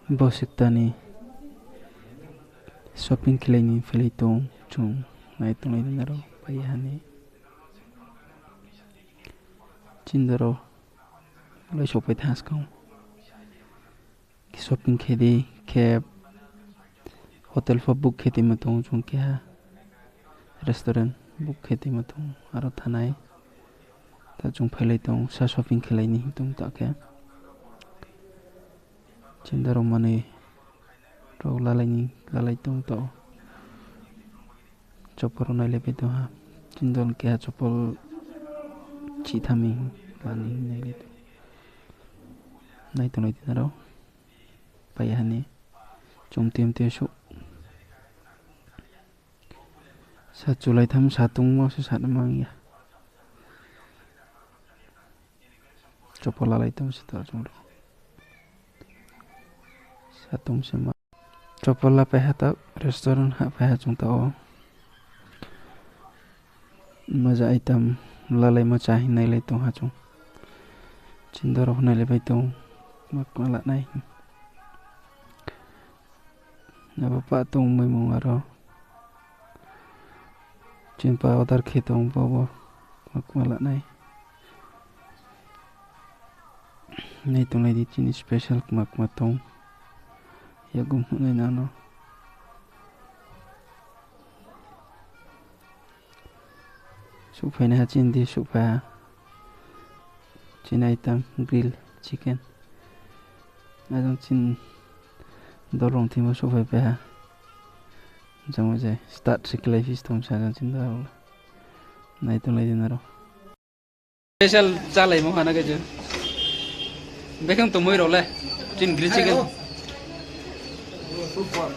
Bosektani shopping kelaini felitong chung naitung dinaro payahani chindaro loi shopai thaskong shopping khedi cab hotel fa book kheti matong chung kya restaurant book kheti matong aro thanai ta chung phelaitong sa shopping khelaini tung ta kya chindaro mane ro lalai tung to chopor nai lepe to ha chindon kya chopol chi thami lani nai le to nai to nai dinaro payahani chung tem te shu sa chulai tham satung mo se sat mang ya chopol lalai tum se to chung satung se ma chopol la pe hata restaurant ha pe ha chung to maja item lalai ma chahi nai le to ha chung chindor nai le bai to mak mala nai na pa tung mai mong aro chin pa odar khitong bo mak mala nai nai to nai di chin special mak matong ya gum nai na no supai na chin di supa chin item grill chicken na chin dorong thimo supai pa jang je start siklai fish tom sa chin da nai to nai dinaro special chalai mo hana ge je bekang to moi role chin grill chicken super